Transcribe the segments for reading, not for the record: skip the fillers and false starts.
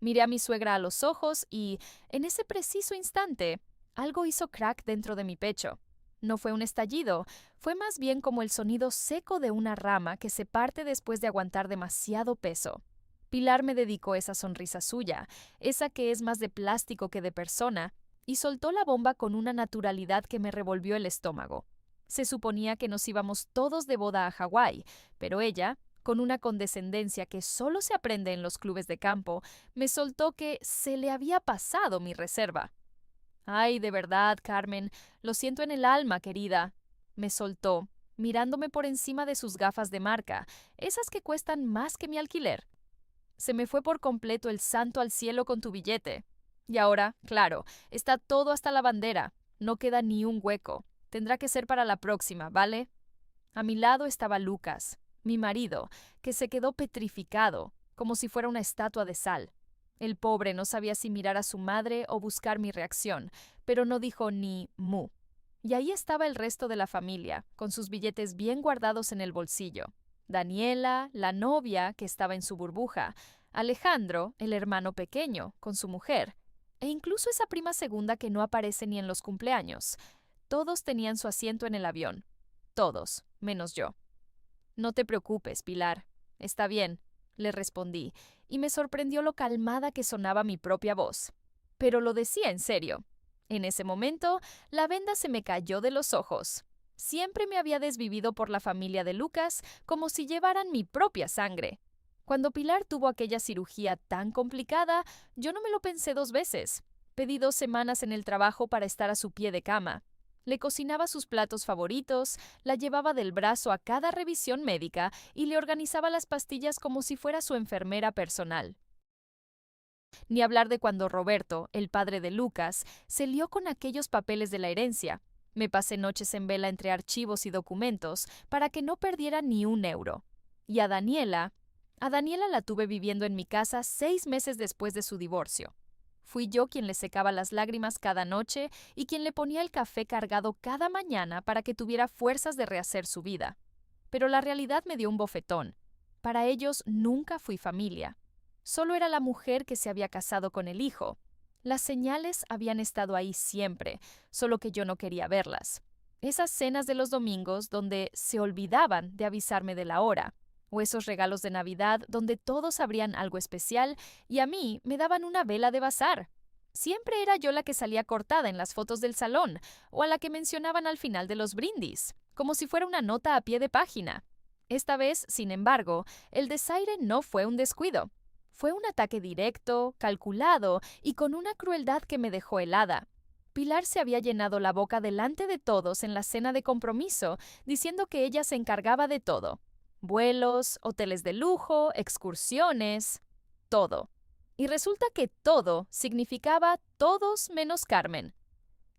Miré a mi suegra a los ojos y, en ese preciso instante, algo hizo crack dentro de mi pecho. No fue un estallido, fue más bien como el sonido seco de una rama que se parte después de aguantar demasiado peso. Pilar me dedicó esa sonrisa suya, esa que es más de plástico que de persona, y soltó la bomba con una naturalidad que me revolvió el estómago. Se suponía que nos íbamos todos de boda a Hawái, pero ella, con una condescendencia que solo se aprende en los clubes de campo, me soltó que se le había pasado mi reserva. Ay, de verdad, Carmen, lo siento en el alma, querida. Me soltó, mirándome por encima de sus gafas de marca, esas que cuestan más que mi alquiler. Se me fue por completo el santo al cielo con tu billete. Y ahora, claro, está todo hasta la bandera. No queda ni un hueco. Tendrá que ser para la próxima, ¿vale? A mi lado estaba Lucas, mi marido, que se quedó petrificado, como si fuera una estatua de sal. El pobre no sabía si mirar a su madre o buscar mi reacción, pero no dijo ni mu. Y ahí estaba el resto de la familia, con sus billetes bien guardados en el bolsillo. Daniela, la novia, que estaba en su burbuja, Alejandro, el hermano pequeño, con su mujer, e incluso esa prima segunda que no aparece ni en los cumpleaños. Todos tenían su asiento en el avión. Todos, menos yo. No te preocupes, Pilar. Está bien, le respondí, y me sorprendió lo calmada que sonaba mi propia voz. Pero lo decía en serio. En ese momento, la venda se me cayó de los ojos. Siempre me había desvivido por la familia de Lucas como si llevaran mi propia sangre. Cuando Pilar tuvo aquella cirugía tan complicada, yo no me lo pensé dos veces. Pedí 2 semanas en el trabajo para estar a su pie de cama. Le cocinaba sus platos favoritos, la llevaba del brazo a cada revisión médica y le organizaba las pastillas como si fuera su enfermera personal. Ni hablar de cuando Roberto, el padre de Lucas, se lió con aquellos papeles de la herencia. Me pasé noches en vela entre archivos y documentos para que no perdiera ni un euro. Y a Daniela la tuve viviendo en mi casa 6 meses después de su divorcio. Fui yo quien le secaba las lágrimas cada noche y quien le ponía el café cargado cada mañana para que tuviera fuerzas de rehacer su vida. Pero la realidad me dio un bofetón. Para ellos nunca fui familia. Solo era la mujer que se había casado con el hijo. Las señales habían estado ahí siempre, solo que yo no quería verlas. Esas cenas de los domingos donde se olvidaban de avisarme de la hora, o esos regalos de Navidad donde todos abrían algo especial y a mí me daban una vela de bazar. Siempre era yo la que salía cortada en las fotos del salón, o a la que mencionaban al final de los brindis, como si fuera una nota a pie de página. Esta vez, sin embargo, el desaire no fue un descuido. Fue un ataque directo, calculado y con una crueldad que me dejó helada. Pilar se había llenado la boca delante de todos en la cena de compromiso, diciendo que ella se encargaba de todo. Vuelos, hoteles de lujo, excursiones, todo. Y resulta que todo significaba todos menos Carmen.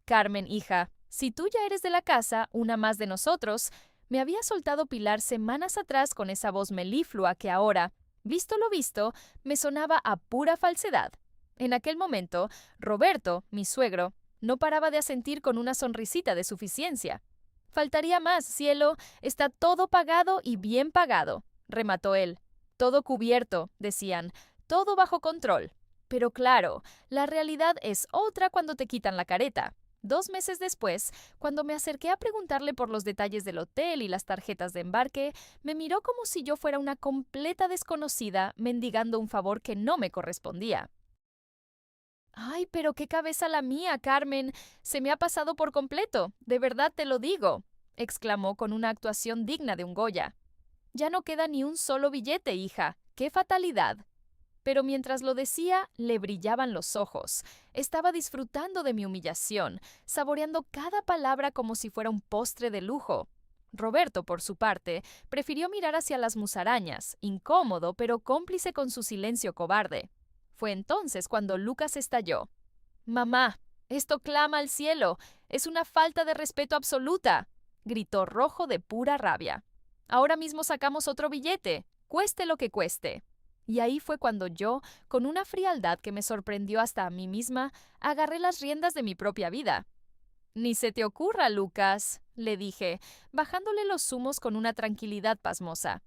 Carmen, hija, si tú ya eres de la casa, una más de nosotros, me había soltado Pilar semanas atrás con esa voz meliflua que ahora, visto lo visto, me sonaba a pura falsedad. En aquel momento, Roberto, mi suegro, no paraba de asentir con una sonrisita de suficiencia. Faltaría más, cielo, está todo pagado y bien pagado, remató él. Todo cubierto, decían, todo bajo control. Pero claro, la realidad es otra cuando te quitan la careta. 2 meses después, cuando me acerqué a preguntarle por los detalles del hotel y las tarjetas de embarque, me miró como si yo fuera una completa desconocida mendigando un favor que no me correspondía. Ay, pero qué cabeza la mía, Carmen. Se me ha pasado por completo, de verdad te lo digo, exclamó con una actuación digna de un Goya. Ya no queda ni un solo billete, hija. ¡Qué fatalidad! Pero mientras lo decía, le brillaban los ojos. Estaba disfrutando de mi humillación, saboreando cada palabra como si fuera un postre de lujo. Roberto, por su parte, prefirió mirar hacia las musarañas, incómodo pero cómplice con su silencio cobarde. Fue entonces cuando Lucas estalló. «Mamá, esto clama al cielo. Es una falta de respeto absoluta», gritó rojo de pura rabia. «Ahora mismo sacamos otro billete, cueste lo que cueste». Y ahí fue cuando yo, con una frialdad que me sorprendió hasta a mí misma, agarré las riendas de mi propia vida. «Ni se te ocurra, Lucas», le dije, bajándole los humos con una tranquilidad pasmosa.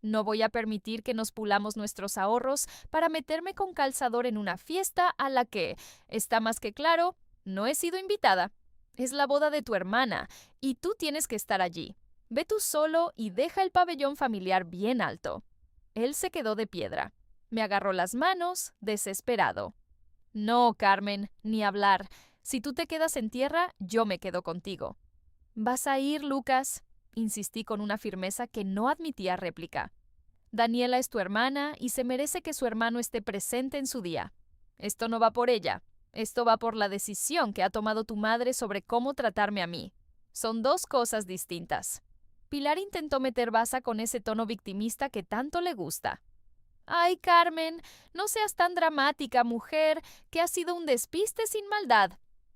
No voy a permitir que nos pulamos nuestros ahorros para meterme con calzador en una fiesta a la que, está más que claro, no he sido invitada. Es la boda de tu hermana y tú tienes que estar allí. Ve tú solo y deja el pabellón familiar bien alto. Él se quedó de piedra. Me agarró las manos, desesperado. No, Carmen, ni hablar. Si tú te quedas en tierra, yo me quedo contigo. ¿Vas a ir, Lucas? Insistí con una firmeza que no admitía réplica. Daniela es tu hermana y se merece que su hermano esté presente en su día. Esto no va por ella. Esto va por la decisión que ha tomado tu madre sobre cómo tratarme a mí. Son dos cosas distintas. Pilar intentó meter baza con ese tono victimista que tanto le gusta. Ay, Carmen, no seas tan dramática, mujer, que ha sido un despiste sin maldad.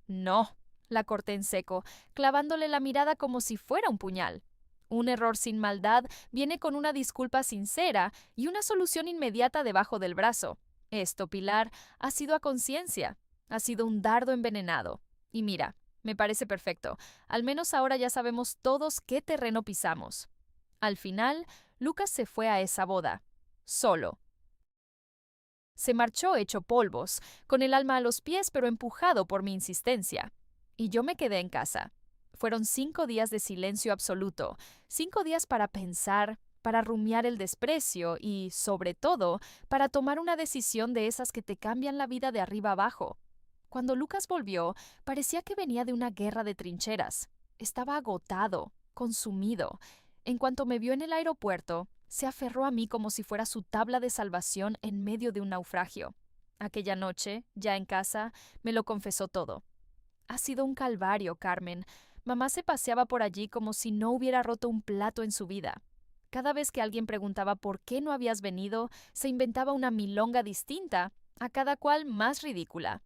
No, la corté en seco, clavándole la mirada como si fuera un puñal. Un error sin maldad viene con una disculpa sincera y una solución inmediata debajo del brazo. Esto, Pilar, ha sido a conciencia. Ha sido un dardo envenenado. Y mira, me parece perfecto. Al menos ahora ya sabemos todos qué terreno pisamos. Al final, Lucas se fue a esa boda. Solo. Se marchó hecho polvos, con el alma a los pies pero empujado por mi insistencia. Y yo me quedé en casa. Fueron 5 días de silencio absoluto, 5 días para pensar, para rumiar el desprecio y, sobre todo, para tomar una decisión de esas que te cambian la vida de arriba abajo. Cuando Lucas volvió, parecía que venía de una guerra de trincheras. Estaba agotado, consumido. En cuanto me vio en el aeropuerto, se aferró a mí como si fuera su tabla de salvación en medio de un naufragio. Aquella noche, ya en casa, me lo confesó todo. Ha sido un calvario, Carmen. Mamá se paseaba por allí como si no hubiera roto un plato en su vida. Cada vez que alguien preguntaba por qué no habías venido, se inventaba una milonga distinta, a cada cual más ridícula.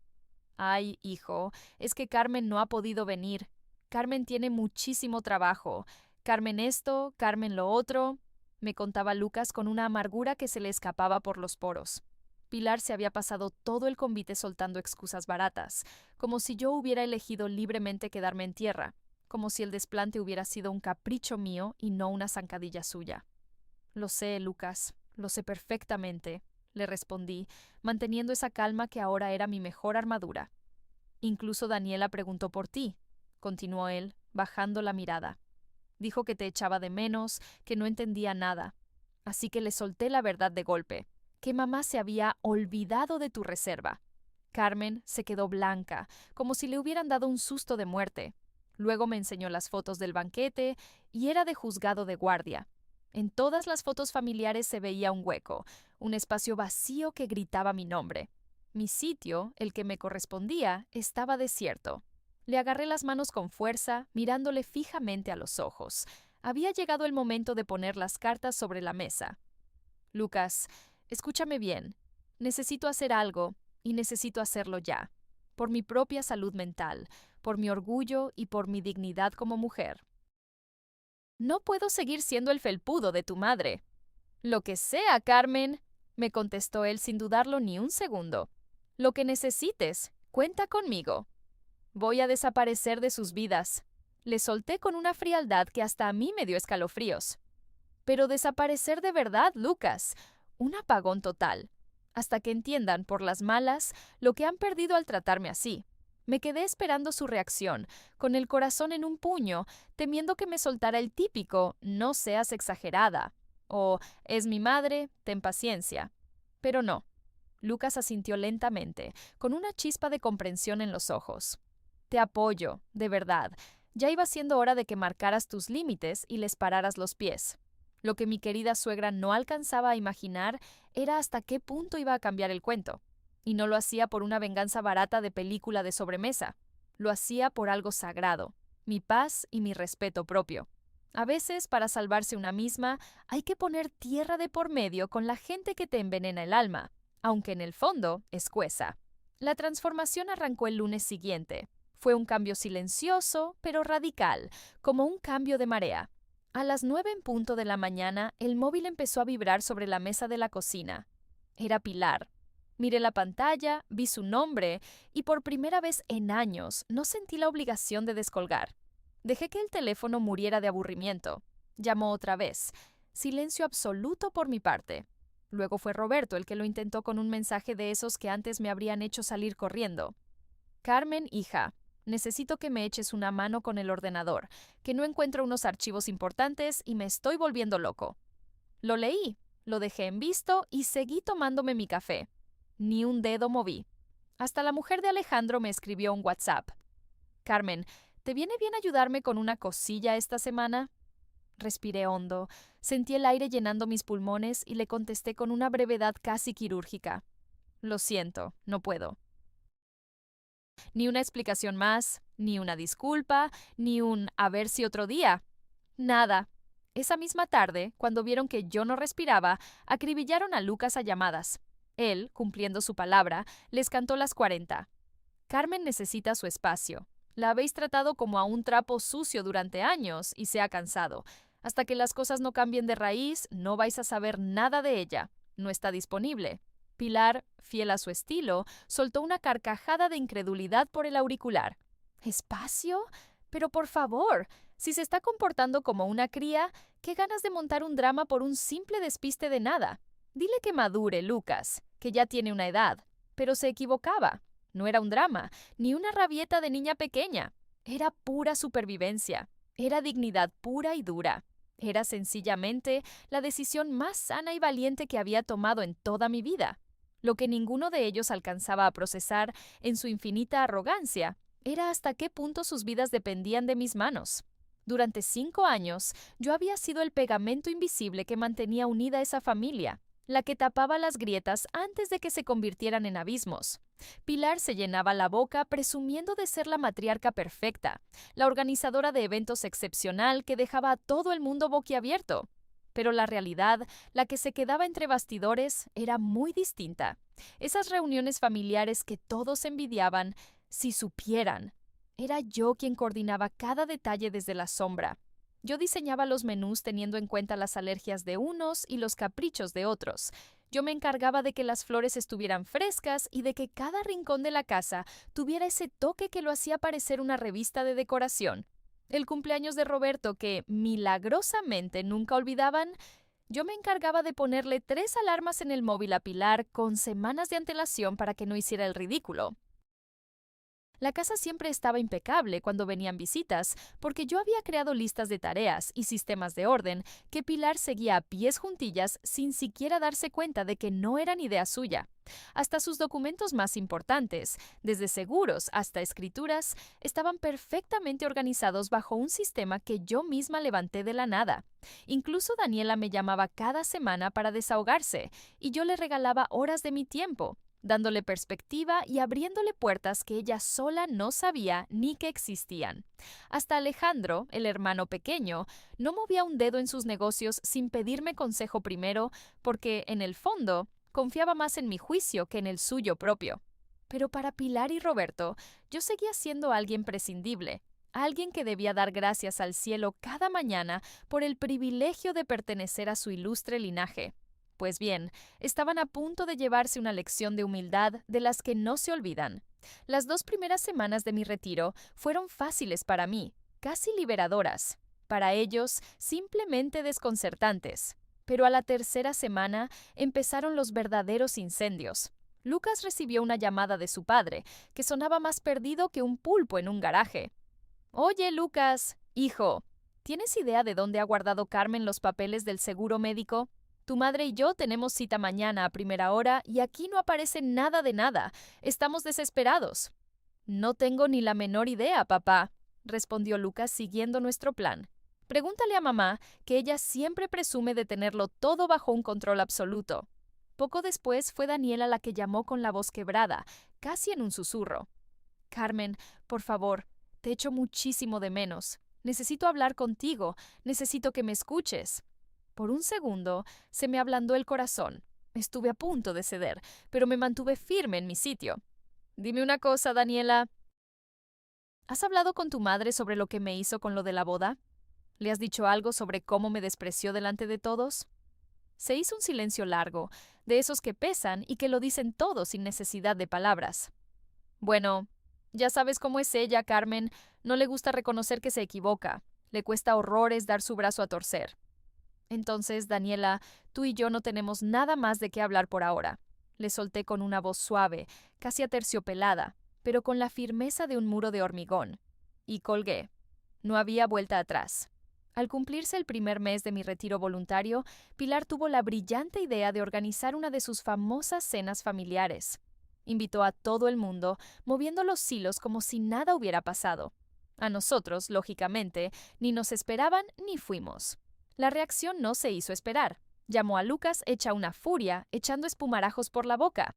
Ay, hijo, es que Carmen no ha podido venir. Carmen tiene muchísimo trabajo. Carmen esto, Carmen lo otro, me contaba Lucas con una amargura que se le escapaba por los poros. Pilar se había pasado todo el convite soltando excusas baratas, como si yo hubiera elegido libremente quedarme en tierra, como si el desplante hubiera sido un capricho mío y no una zancadilla suya. Lo sé, Lucas, lo sé perfectamente, le respondí, manteniendo esa calma que ahora era mi mejor armadura. Incluso Daniela preguntó por ti, continuó él, bajando la mirada. Dijo que te echaba de menos, que no entendía nada. Así que le solté la verdad de golpe, que mamá se había olvidado de tu reserva. Carmen se quedó blanca, como si le hubieran dado un susto de muerte. Luego me enseñó las fotos del banquete y era de juzgado de guardia. En todas las fotos familiares se veía un hueco, un espacio vacío que gritaba mi nombre. Mi sitio, el que me correspondía, estaba desierto. Le agarré las manos con fuerza, mirándole fijamente a los ojos. Había llegado el momento de poner las cartas sobre la mesa. Lucas, escúchame bien. Necesito hacer algo, y necesito hacerlo ya. Por mi propia salud mental, por mi orgullo y por mi dignidad como mujer. No puedo seguir siendo el felpudo de tu madre. Lo que sea, Carmen, me contestó él sin dudarlo ni un segundo. Lo que necesites, cuenta conmigo. Voy a desaparecer de sus vidas. Le solté con una frialdad que hasta a mí me dio escalofríos. Pero desaparecer de verdad, Lucas. Un apagón total. Hasta que entiendan, por las malas, lo que han perdido al tratarme así. Me quedé esperando su reacción, con el corazón en un puño, temiendo que me soltara el típico «no seas exagerada» o «es mi madre, ten paciencia». Pero no. Lucas asintió lentamente, con una chispa de comprensión en los ojos. Te apoyo, de verdad. Ya iba siendo hora de que marcaras tus límites y les pararas los pies. Lo que mi querida suegra no alcanzaba a imaginar era hasta qué punto iba a cambiar el cuento. Y no lo hacía por una venganza barata de película de sobremesa. Lo hacía por algo sagrado, mi paz y mi respeto propio. A veces, para salvarse una misma, hay que poner tierra de por medio con la gente que te envenena el alma, aunque en el fondo escueza. La transformación arrancó el lunes siguiente. Fue un cambio silencioso, pero radical, como un cambio de marea. A las 9 en punto de la mañana, el móvil empezó a vibrar sobre la mesa de la cocina. Era Pilar. Miré la pantalla, vi su nombre, y por primera vez en años no sentí la obligación de descolgar. Dejé que el teléfono muriera de aburrimiento. Llamó otra vez. Silencio absoluto por mi parte. Luego fue Roberto el que lo intentó con un mensaje de esos que antes me habrían hecho salir corriendo. Carmen, hija, necesito que me eches una mano con el ordenador, que no encuentro unos archivos importantes y me estoy volviendo loco. Lo leí, lo dejé en visto y seguí tomándome mi café. Ni un dedo moví. Hasta la mujer de Alejandro me escribió un WhatsApp. Carmen, ¿te viene bien ayudarme con una cosilla esta semana? Respiré hondo, sentí el aire llenando mis pulmones y le contesté con una brevedad casi quirúrgica. Lo siento, no puedo. Ni una explicación más, ni una disculpa, ni un a ver si otro día. Nada. Esa misma tarde, cuando vieron que yo no respiraba, acribillaron a Lucas a llamadas. Él, cumpliendo su palabra, les cantó las 40. Carmen necesita su espacio. La habéis tratado como a un trapo sucio durante años y se ha cansado. Hasta que las cosas no cambien de raíz, no vais a saber nada de ella. No está disponible. Pilar, fiel a su estilo, soltó una carcajada de incredulidad por el auricular. ¿Espacio? Pero por favor, si se está comportando como una cría, qué ganas de montar un drama por un simple despiste de nada. Dile que madure, Lucas, que ya tiene una edad. Pero se equivocaba. No era un drama, ni una rabieta de niña pequeña. Era pura supervivencia. Era dignidad pura y dura. Era sencillamente la decisión más sana y valiente que había tomado en toda mi vida. Lo que ninguno de ellos alcanzaba a procesar en su infinita arrogancia era hasta qué punto sus vidas dependían de mis manos. Durante 5 años, yo había sido el pegamento invisible que mantenía unida esa familia, la que tapaba las grietas antes de que se convirtieran en abismos. Pilar se llenaba la boca presumiendo de ser la matriarca perfecta, la organizadora de eventos excepcional que dejaba a todo el mundo boquiabierto. Pero la realidad, la que se quedaba entre bastidores, era muy distinta. Esas reuniones familiares que todos envidiaban, si supieran. Era yo quien coordinaba cada detalle desde la sombra. Yo diseñaba los menús teniendo en cuenta las alergias de unos y los caprichos de otros. Yo me encargaba de que las flores estuvieran frescas y de que cada rincón de la casa tuviera ese toque que lo hacía parecer una revista de decoración. El cumpleaños de Roberto, que milagrosamente nunca olvidaban, yo me encargaba de ponerle 3 alarmas en el móvil a Pilar con semanas de antelación para que no hiciera el ridículo. La casa siempre estaba impecable cuando venían visitas, porque yo había creado listas de tareas y sistemas de orden que Pilar seguía a pies juntillas sin siquiera darse cuenta de que no eran idea suya. Hasta sus documentos más importantes, desde seguros hasta escrituras, estaban perfectamente organizados bajo un sistema que yo misma levanté de la nada. Incluso Daniela me llamaba cada semana para desahogarse, y yo le regalaba horas de mi tiempo, dándole perspectiva y abriéndole puertas que ella sola no sabía ni que existían. Hasta Alejandro, el hermano pequeño, no movía un dedo en sus negocios sin pedirme consejo primero, porque, en el fondo, confiaba más en mi juicio que en el suyo propio. Pero para Pilar y Roberto, yo seguía siendo alguien prescindible, alguien que debía dar gracias al cielo cada mañana por el privilegio de pertenecer a su ilustre linaje. Pues bien, estaban a punto de llevarse una lección de humildad de las que no se olvidan. Las 2 primeras semanas de mi retiro fueron fáciles para mí, casi liberadoras. Para ellos, simplemente desconcertantes. Pero a la tercera semana empezaron los verdaderos incendios. Lucas recibió una llamada de su padre, que sonaba más perdido que un pulpo en un garaje. «Oye, Lucas, hijo, ¿tienes idea de dónde ha guardado Carmen los papeles del seguro médico? Tu madre y yo tenemos cita mañana a primera hora y aquí no aparece nada de nada. Estamos desesperados». «No tengo ni la menor idea, papá», respondió Lucas siguiendo nuestro plan. «Pregúntale a mamá, que ella siempre presume de tenerlo todo bajo un control absoluto». Poco después fue Daniela la que llamó con la voz quebrada, casi en un susurro. «Carmen, por favor, te echo muchísimo de menos. Necesito hablar contigo, necesito que me escuches». Por un segundo se me ablandó el corazón. Estuve a punto de ceder, pero me mantuve firme en mi sitio. «Dime una cosa, Daniela. ¿Has hablado con tu madre sobre lo que me hizo con lo de la boda? ¿Le has dicho algo sobre cómo me despreció delante de todos?» Se hizo un silencio largo, de esos que pesan y que lo dicen todo sin necesidad de palabras. «Bueno, ya sabes cómo es ella, Carmen. No le gusta reconocer que se equivoca. Le cuesta horrores dar su brazo a torcer». Entonces, Daniela, tú y yo no tenemos nada más de qué hablar por ahora. Le solté con una voz suave, casi aterciopelada, pero con la firmeza de un muro de hormigón. Y colgué. No había vuelta atrás. Al cumplirse el primer mes de mi retiro voluntario, Pilar tuvo la brillante idea de organizar una de sus famosas cenas familiares. Invitó a todo el mundo, moviendo los hilos como si nada hubiera pasado. A nosotros, lógicamente, ni nos esperaban ni fuimos. La reacción no se hizo esperar. Llamó a Lucas hecha una furia, echando espumarajos por la boca.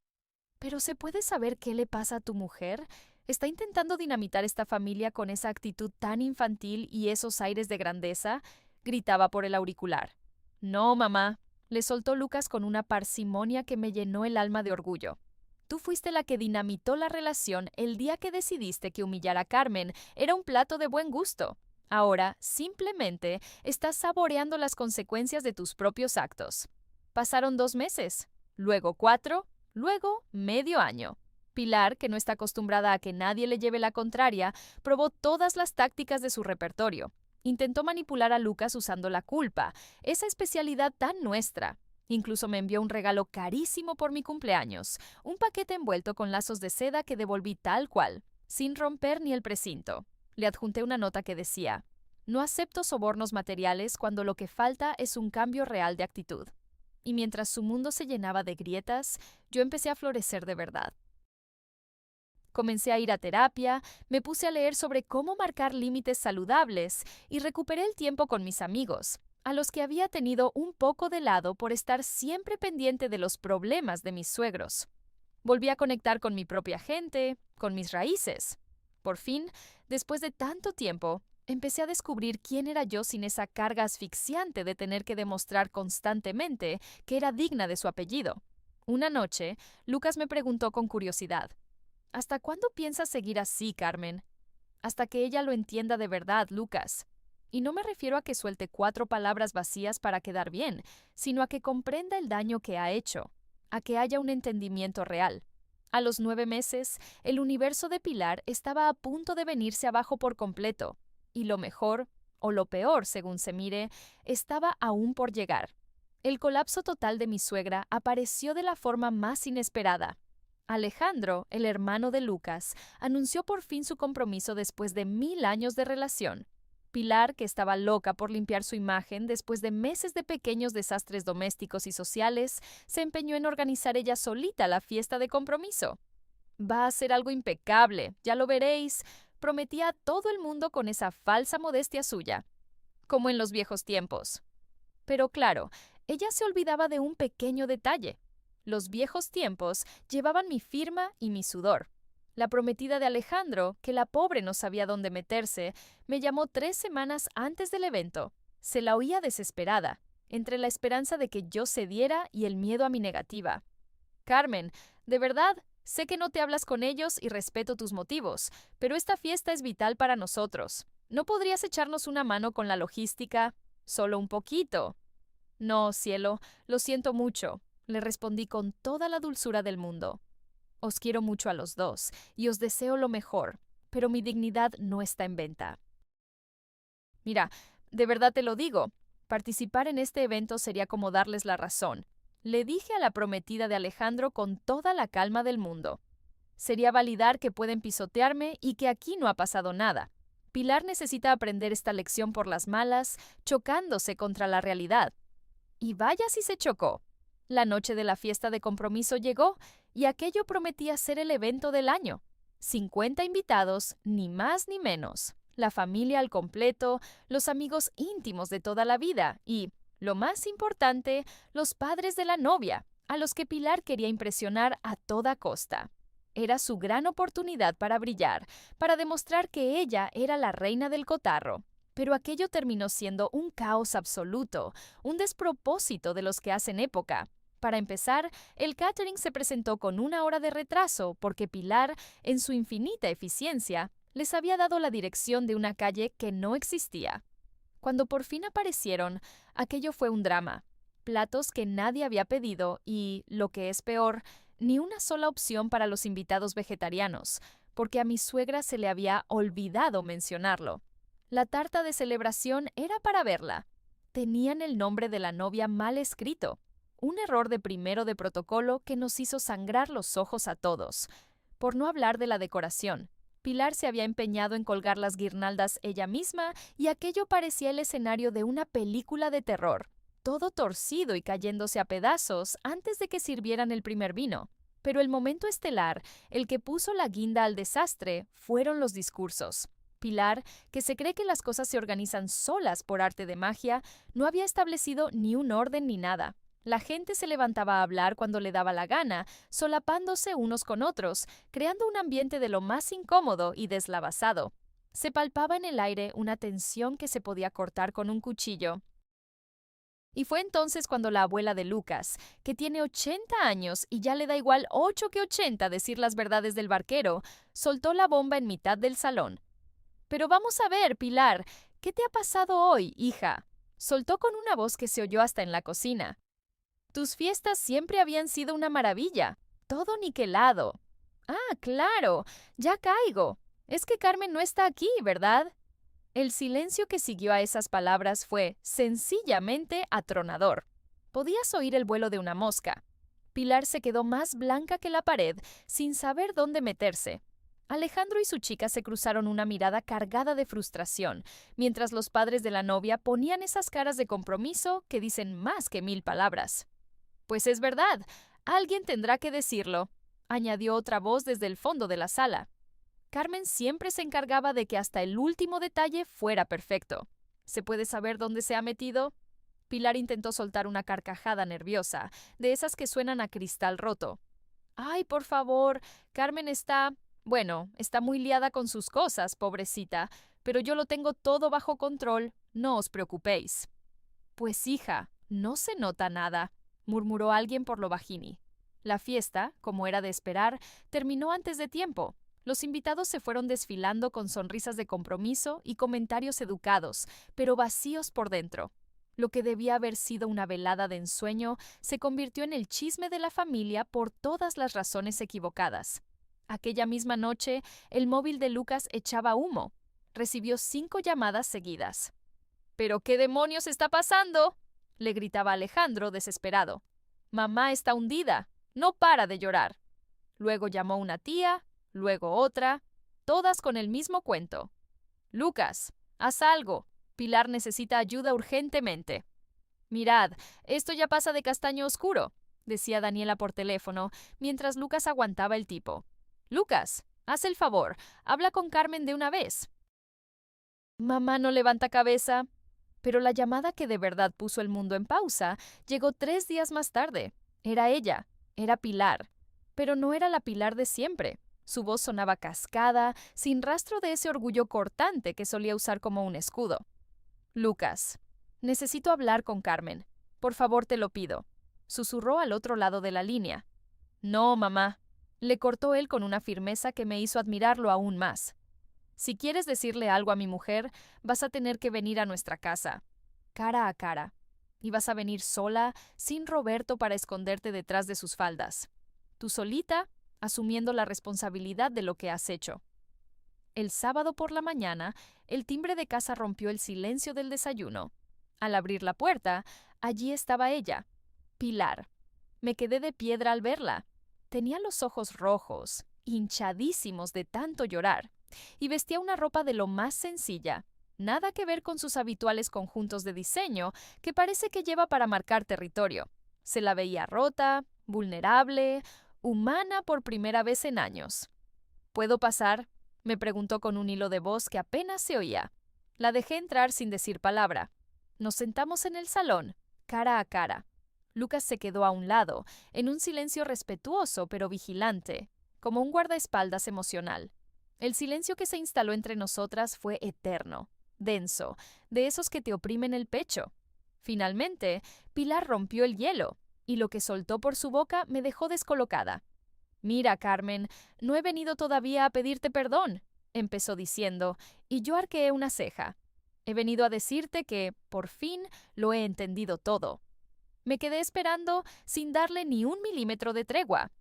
¿Pero se puede saber qué le pasa a tu mujer? ¿Está intentando dinamitar esta familia con esa actitud tan infantil y esos aires de grandeza? Gritaba por el auricular. No, mamá, le soltó Lucas con una parsimonia que me llenó el alma de orgullo. Tú fuiste la que dinamitó la relación el día que decidiste que humillar a Carmen era un plato de buen gusto. Ahora, simplemente, estás saboreando las consecuencias de tus propios actos. Pasaron 2 meses, luego 4, luego medio año. Pilar, que no está acostumbrada a que nadie le lleve la contraria, probó todas las tácticas de su repertorio. Intentó manipular a Lucas usando la culpa, esa especialidad tan nuestra. Incluso me envió un regalo carísimo por mi cumpleaños, un paquete envuelto con lazos de seda que devolví tal cual, sin romper ni el precinto. Le adjunté una nota que decía: no acepto sobornos materiales cuando lo que falta es un cambio real de actitud. Y mientras su mundo se llenaba de grietas, yo empecé a florecer de verdad. Comencé a ir a terapia, me puse a leer sobre cómo marcar límites saludables y recuperé el tiempo con mis amigos, a los que había tenido un poco de lado por estar siempre pendiente de los problemas de mis suegros. Volví a conectar con mi propia gente, con mis raíces. Por fin, después de tanto tiempo, empecé a descubrir quién era yo sin esa carga asfixiante de tener que demostrar constantemente que era digna de su apellido. Una noche, Lucas me preguntó con curiosidad: ¿hasta cuándo piensas seguir así, Carmen? Hasta que ella lo entienda de verdad, Lucas. Y no me refiero a que suelte 4 palabras vacías para quedar bien, sino a que comprenda el daño que ha hecho, a que haya un entendimiento real. A los 9 meses, el universo de Pilar estaba a punto de venirse abajo por completo, y lo mejor, o lo peor, según se mire, estaba aún por llegar. El colapso total de mi suegra apareció de la forma más inesperada. Alejandro, el hermano de Lucas, anunció por fin su compromiso después de 1000 años de relación. Pilar, que estaba loca por limpiar su imagen después de meses de pequeños desastres domésticos y sociales, se empeñó en organizar ella solita la fiesta de compromiso. Va a ser algo impecable, ya lo veréis, prometía a todo el mundo con esa falsa modestia suya, como en los viejos tiempos. Pero claro, ella se olvidaba de un pequeño detalle. Los viejos tiempos llevaban mi firma y mi sudor. La prometida de Alejandro, que la pobre no sabía dónde meterse, me llamó 3 semanas antes del evento. Se la oía desesperada, entre la esperanza de que yo cediera y el miedo a mi negativa. Carmen, de verdad, sé que no te hablas con ellos y respeto tus motivos, pero esta fiesta es vital para nosotros. ¿No podrías echarnos una mano con la logística? Solo un poquito. No, cielo, lo siento mucho, le respondí con toda la dulzura del mundo. Os quiero mucho a los dos y os deseo lo mejor, pero mi dignidad no está en venta. Mira, de verdad te lo digo, participar en este evento sería como darles la razón. Le dije a la prometida de Alejandro con toda la calma del mundo. Sería validar que pueden pisotearme y que aquí no ha pasado nada. Pilar necesita aprender esta lección por las malas, chocándose contra la realidad. Y vaya si se chocó. La noche de la fiesta de compromiso llegó y aquello prometía ser el evento del año. 50 invitados, ni más ni menos. La familia al completo, los amigos íntimos de toda la vida y, lo más importante, los padres de la novia, a los que Pilar quería impresionar a toda costa. Era su gran oportunidad para brillar, para demostrar que ella era la reina del cotarro. Pero aquello terminó siendo un caos absoluto, un despropósito de los que hacen época. Para empezar, el catering se presentó con 1 hora de retraso porque Pilar, en su infinita eficiencia, les había dado la dirección de una calle que no existía. Cuando por fin aparecieron, aquello fue un drama. Platos que nadie había pedido y, lo que es peor, ni una sola opción para los invitados vegetarianos, porque a mi suegra se le había olvidado mencionarlo. La tarta de celebración era para verla. Tenían el nombre de la novia mal escrito. Un error de primero de protocolo que nos hizo sangrar los ojos a todos. Por no hablar de la decoración. Pilar se había empeñado en colgar las guirnaldas ella misma y aquello parecía el escenario de una película de terror, todo torcido y cayéndose a pedazos antes de que sirvieran el primer vino. Pero el momento estelar, el que puso la guinda al desastre, fueron los discursos. Pilar, que se cree que las cosas se organizan solas por arte de magia, no había establecido ni un orden ni nada. La gente se levantaba a hablar cuando le daba la gana, solapándose unos con otros, creando un ambiente de lo más incómodo y deslavazado. Se palpaba en el aire una tensión que se podía cortar con un cuchillo. Y fue entonces cuando la abuela de Lucas, que tiene 80 años y ya le da igual 8 que 80 decir las verdades del barquero, soltó la bomba en mitad del salón. Pero vamos a ver, Pilar, ¿qué te ha pasado hoy, hija? Soltó con una voz que se oyó hasta en la cocina. Tus fiestas siempre habían sido una maravilla, todo niquelado. Ah, claro, ya caigo. Es que Carmen no está aquí, ¿verdad? El silencio que siguió a esas palabras fue sencillamente atronador. Podías oír el vuelo de una mosca. Pilar se quedó más blanca que la pared, sin saber dónde meterse. Alejandro y su chica se cruzaron una mirada cargada de frustración, mientras los padres de la novia ponían esas caras de compromiso que dicen más que 1000 palabras. Pues es verdad, alguien tendrá que decirlo, añadió otra voz desde el fondo de la sala. Carmen siempre se encargaba de que hasta el último detalle fuera perfecto. ¿Se puede saber dónde se ha metido? Pilar intentó soltar una carcajada nerviosa, de esas que suenan a cristal roto. Ay, por favor, Carmen está muy liada con sus cosas, pobrecita, pero yo lo tengo todo bajo control, no os preocupéis. Pues hija, no se nota nada, murmuró alguien por lo bajini. La fiesta, como era de esperar, terminó antes de tiempo. Los invitados se fueron desfilando con sonrisas de compromiso y comentarios educados, pero vacíos por dentro. Lo que debía haber sido una velada de ensueño se convirtió en el chisme de la familia por todas las razones equivocadas. Aquella misma noche, el móvil de Lucas echaba humo. Recibió 5 llamadas seguidas. ¿Pero qué demonios está pasando?, le gritaba Alejandro, desesperado. Mamá está hundida, no para de llorar. Luego llamó una tía, luego otra, todas con el mismo cuento. Lucas, haz algo. Pilar necesita ayuda urgentemente. Mirad, esto ya pasa de castaño oscuro, decía Daniela por teléfono, mientras Lucas aguantaba el tipo. Lucas, haz el favor, habla con Carmen de una vez. Mamá no levanta cabeza. Pero la llamada que de verdad puso el mundo en pausa llegó 3 días más tarde. Era ella, era Pilar. Pero no era la Pilar de siempre. Su voz sonaba cascada, sin rastro de ese orgullo cortante que solía usar como un escudo. Lucas, necesito hablar con Carmen. Por favor, te lo pido. Susurró al otro lado de la línea. No, mamá. Le cortó él con una firmeza que me hizo admirarlo aún más. Si quieres decirle algo a mi mujer, vas a tener que venir a nuestra casa, cara a cara. Y vas a venir sola, sin Roberto para esconderte detrás de sus faldas. Tú solita, asumiendo la responsabilidad de lo que has hecho. El sábado por la mañana, el timbre de casa rompió el silencio del desayuno. Al abrir la puerta, allí estaba ella, Pilar. Me quedé de piedra al verla. Tenía los ojos rojos, hinchadísimos de tanto llorar, y vestía una ropa de lo más sencilla, nada que ver con sus habituales conjuntos de diseño que parece que lleva para marcar territorio. Se la veía rota, vulnerable, humana por primera vez en años. ¿Puedo pasar?, me preguntó con un hilo de voz que apenas se oía. La dejé entrar sin decir palabra. Nos sentamos en el salón, cara a cara. Lucas se quedó a un lado, en un silencio respetuoso pero vigilante, como un guardaespaldas emocional. El silencio que se instaló entre nosotras fue eterno, denso, de esos que te oprimen el pecho. Finalmente, Pilar rompió el hielo, y lo que soltó por su boca me dejó descolocada. Mira, Carmen, no he venido todavía a pedirte perdón, empezó diciendo, y yo arqueé una ceja. He venido a decirte que, por fin, lo he entendido todo. Me quedé esperando sin darle ni un milímetro de tregua.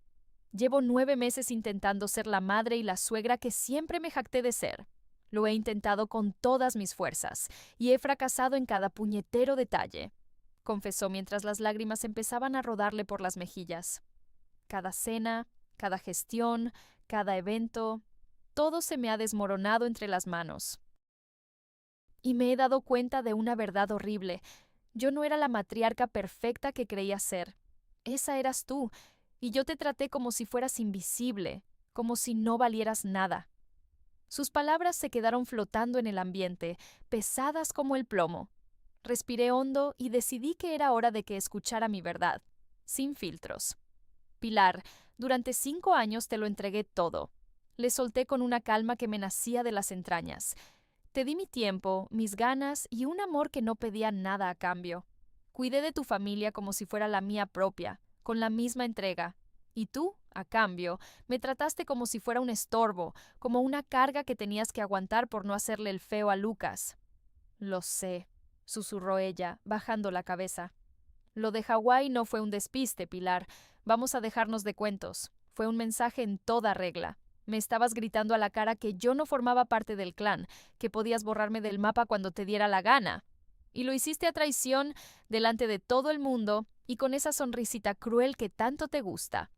Llevo 9 meses intentando ser la madre y la suegra que siempre me jacté de ser. Lo he intentado con todas mis fuerzas, y he fracasado en cada puñetero detalle, confesó mientras las lágrimas empezaban a rodarle por las mejillas. Cada cena, cada gestión, cada evento, todo se me ha desmoronado entre las manos. Y me he dado cuenta de una verdad horrible. Yo no era la matriarca perfecta que creía ser. Esa eras tú, y yo te traté como si fueras invisible, como si no valieras nada. Sus palabras se quedaron flotando en el ambiente, pesadas como el plomo. Respiré hondo y decidí que era hora de que escuchara mi verdad, sin filtros. Pilar, durante 5 años te lo entregué todo. Le solté con una calma que me nacía de las entrañas. Te di mi tiempo, mis ganas y un amor que no pedía nada a cambio. Cuidé de tu familia como si fuera la mía propia, con la misma entrega. Y tú, a cambio, me trataste como si fuera un estorbo, como una carga que tenías que aguantar por no hacerle el feo a Lucas. Lo sé, susurró ella, bajando la cabeza. Lo de Hawái no fue un despiste, Pilar. Vamos a dejarnos de cuentos. Fue un mensaje en toda regla. Me estabas gritando a la cara que yo no formaba parte del clan, que podías borrarme del mapa cuando te diera la gana. Y lo hiciste a traición, delante de todo el mundo, y con esa sonrisita cruel que tanto te gusta.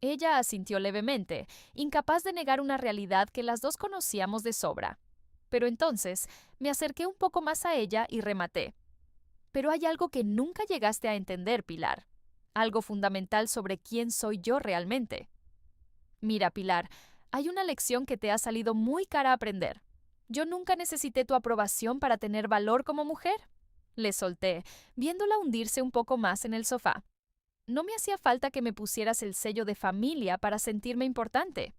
Ella asintió levemente, incapaz de negar una realidad que las dos conocíamos de sobra. Pero entonces me acerqué un poco más a ella y rematé. Pero hay algo que nunca llegaste a entender, Pilar. Algo fundamental sobre quién soy yo realmente. Mira, Pilar, hay una lección que te ha salido muy cara aprender. Yo nunca necesité tu aprobación para tener valor como mujer. Le solté, viéndola hundirse un poco más en el sofá. No me hacía falta que me pusieras el sello de familia para sentirme importante.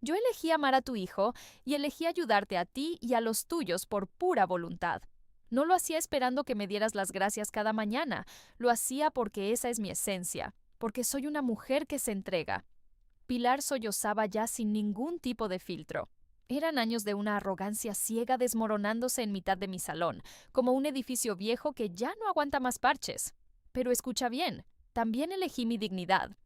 Yo elegí amar a tu hijo y elegí ayudarte a ti y a los tuyos por pura voluntad. No lo hacía esperando que me dieras las gracias cada mañana, lo hacía porque esa es mi esencia, porque soy una mujer que se entrega. Pilar sollozaba ya sin ningún tipo de filtro. Eran años de una arrogancia ciega desmoronándose en mitad de mi salón, como un edificio viejo que ya no aguanta más parches. Pero escucha bien, también elegí mi dignidad.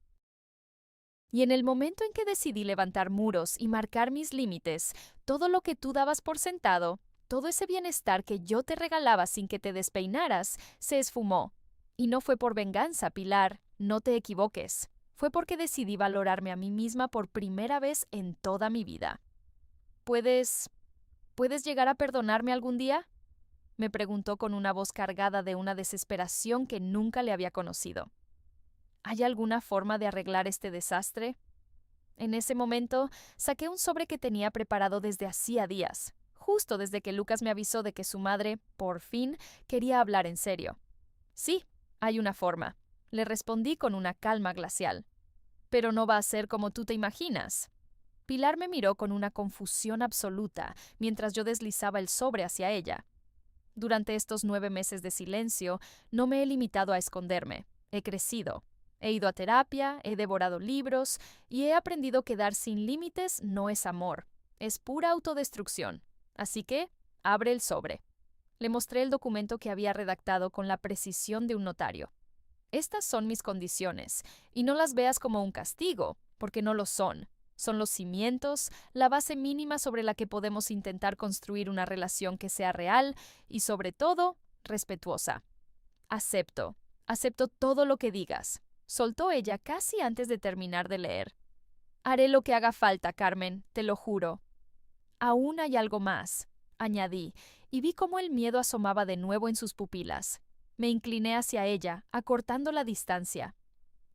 Y en el momento en que decidí levantar muros y marcar mis límites, todo lo que tú dabas por sentado, todo ese bienestar que yo te regalaba sin que te despeinaras, se esfumó. Y no fue por venganza, Pilar, no te equivoques. Fue porque decidí valorarme a mí misma por primera vez en toda mi vida. ¿Puedes llegar a perdonarme algún día?, me preguntó con una voz cargada de una desesperación que nunca le había conocido. ¿Hay alguna forma de arreglar este desastre? En ese momento, saqué un sobre que tenía preparado desde hacía días, justo desde que Lucas me avisó de que su madre, por fin, quería hablar en serio. Sí, hay una forma, le respondí con una calma glacial. Pero no va a ser como tú te imaginas. Pilar me miró con una confusión absoluta mientras yo deslizaba el sobre hacia ella. Durante estos 9 meses de silencio, no me he limitado a esconderme. He crecido. He ido a terapia, he devorado libros y he aprendido que dar sin límites no es amor, es pura autodestrucción. Así que, abre el sobre. Le mostré el documento que había redactado con la precisión de un notario. Estas son mis condiciones, y no las veas como un castigo, porque no lo son. Son los cimientos, la base mínima sobre la que podemos intentar construir una relación que sea real y, sobre todo, respetuosa. Acepto todo lo que digas, soltó ella casi antes de terminar de leer. Haré lo que haga falta, Carmen, te lo juro. Aún hay algo más, añadí, y vi cómo el miedo asomaba de nuevo en sus pupilas. Me incliné hacia ella, acortando la distancia.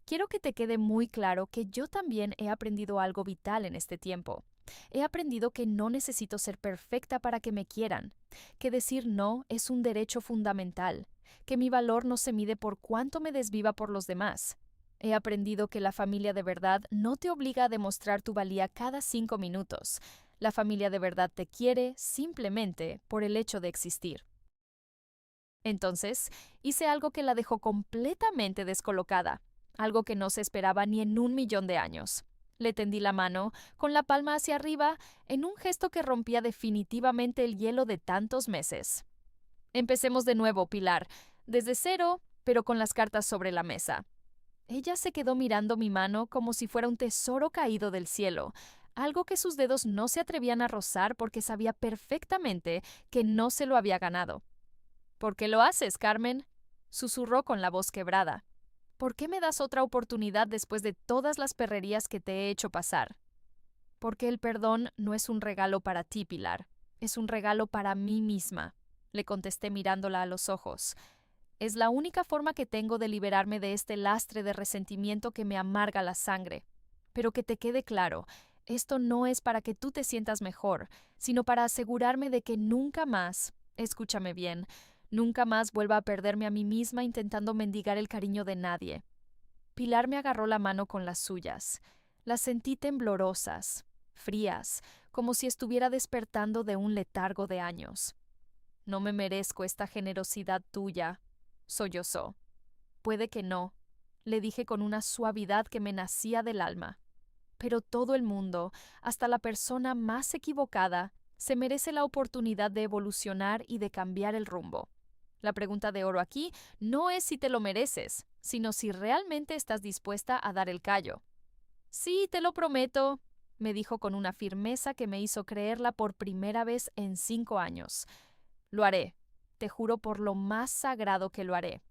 Quiero que te quede muy claro que yo también he aprendido algo vital en este tiempo. He aprendido que no necesito ser perfecta para que me quieran, que decir no es un derecho fundamental, que mi valor no se mide por cuánto me desviva por los demás. He aprendido que la familia de verdad no te obliga a demostrar tu valía cada 5 minutos. La familia de verdad te quiere simplemente por el hecho de existir. Entonces, hice algo que la dejó completamente descolocada, algo que no se esperaba ni en 1.000.000 de años. Le tendí la mano, con la palma hacia arriba, en un gesto que rompía definitivamente el hielo de tantos meses. Empecemos de nuevo, Pilar, desde cero, pero con las cartas sobre la mesa. Ella se quedó mirando mi mano como si fuera un tesoro caído del cielo, algo que sus dedos no se atrevían a rozar porque sabía perfectamente que no se lo había ganado. ¿Por qué lo haces, Carmen?, susurró con la voz quebrada. ¿Por qué me das otra oportunidad después de todas las perrerías que te he hecho pasar? Porque el perdón no es un regalo para ti, Pilar, es un regalo para mí misma, le contesté mirándola a los ojos. Es la única forma que tengo de liberarme de este lastre de resentimiento que me amarga la sangre. Pero que te quede claro, esto no es para que tú te sientas mejor, sino para asegurarme de que nunca más, escúchame bien, nunca más vuelva a perderme a mí misma intentando mendigar el cariño de nadie. Pilar me agarró la mano con las suyas. Las sentí temblorosas, frías, como si estuviera despertando de un letargo de años. No me merezco esta generosidad tuya, sollozó. Puede que no, le dije con una suavidad que me nacía del alma. Pero todo el mundo, hasta la persona más equivocada, se merece la oportunidad de evolucionar y de cambiar el rumbo. La pregunta de oro aquí no es si te lo mereces, sino si realmente estás dispuesta a dar el callo. Sí, te lo prometo, me dijo con una firmeza que me hizo creerla por primera vez en 5 años. Lo haré, te juro por lo más sagrado que lo haré.